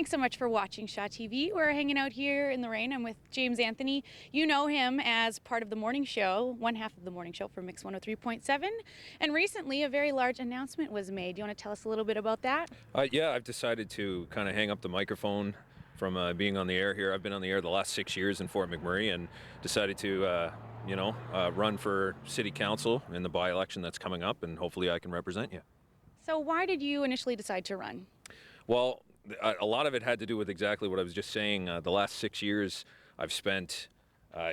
Thanks so much for watching Shaw TV. We're hanging out here in the rain. I'm with James Anthony. You know him as part of the morning show, one half of the morning show for Mix 103.7. And recently, a very large announcement was made. Do you want to tell us a little bit about that? Yeah, I've decided to kind of hang up the microphone from being on the air here. I've been on the air the last 6 years in Fort McMurray and decided to, run for city council in the by-election that's coming up, and hopefully I can represent you. So why did you initially decide to run? Well, a lot of it had to do with exactly what I was just saying. The last 6 years I've spent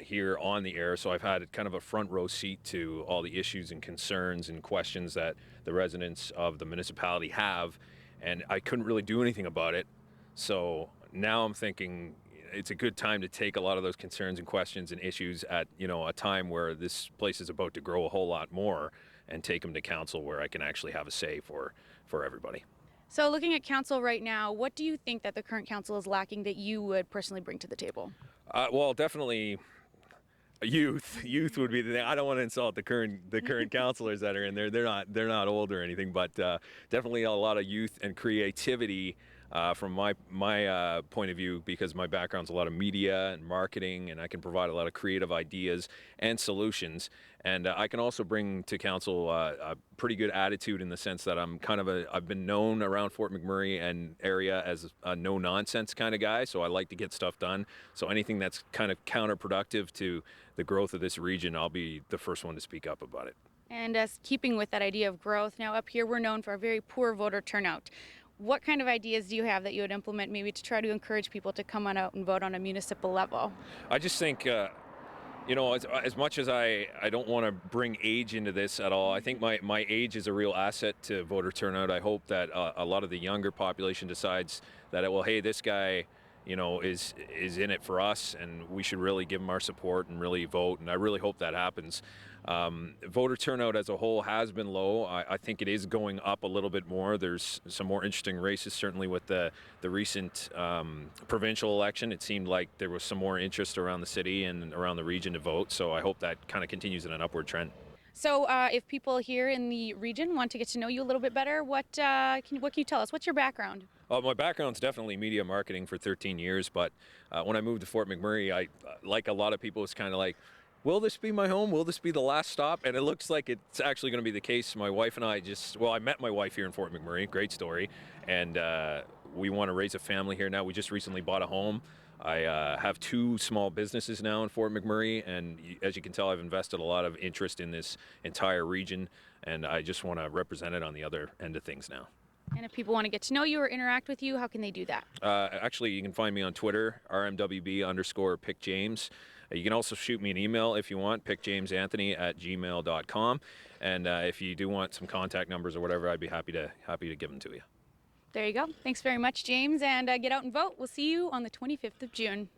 here on the air, so I've had kind of a front row seat to all the issues and concerns and questions that the residents of the municipality have, and I couldn't really do anything about it. So now I'm thinking it's a good time to take a lot of those concerns and questions and issues at a time where this place is about to grow a whole lot more, and take them to council where I can actually have a say for everybody. So looking at council right now, what do you think that the current council is lacking that you would personally bring to the table? Well, definitely youth. Youth would be the thing. I don't want to insult the current councilors that are in there. They're not old or anything, but definitely a lot of youth and creativity from my point of view, because my background's a lot of media and marketing, and I can provide a lot of creative ideas and solutions. And I can also bring to council a pretty good attitude, in the sense that I've been known around Fort McMurray and area as a no-nonsense kind of guy, so I like to get stuff done. So anything that's kind of counterproductive to the growth of this region, I'll be the first one to speak up about it. And as keeping with that idea of growth, now up here we're known for a very poor voter turnout. What kind of ideas do you have that you would implement maybe to try to encourage people to come on out and vote on a municipal level? I just think, as much as I don't want to bring age into this at all, I think my age is a real asset to voter turnout. I hope that a lot of the younger population decides that, well, hey, this guy, is in it for us, and we should really give him our support and really vote. And I really hope that happens. Voter turnout as a whole has been low. I think it is going up a little bit more. There's some more interesting races, certainly with the recent provincial election. It seemed like there was some more interest around the city and around the region to vote. So I hope that kind of continues in an upward trend. So if people here in the region want to get to know you a little bit better, what can you tell us? What's your background? My background's definitely media marketing for 13 years, but when I moved to Fort McMurray, I, like a lot of people, was kind of like, will this be my home? Will this be the last stop? And it looks like it's actually going to be the case. My wife and I I met my wife here in Fort McMurray, great story, and we want to raise a family here now. We just recently bought a home. I have 2 small businesses now in Fort McMurray, and as you can tell, I've invested a lot of interest in this entire region, and I just want to represent it on the other end of things now. And if people want to get to know you or interact with you, how can they do that? Actually, you can find me on Twitter, rmwb_pickjames. You can also shoot me an email if you want, pickjamesanthony@gmail.com. And if you do want some contact numbers or whatever, I'd be happy to give them to you. There you go. Thanks very much, James, and get out and vote. We'll see you on the 25th of June.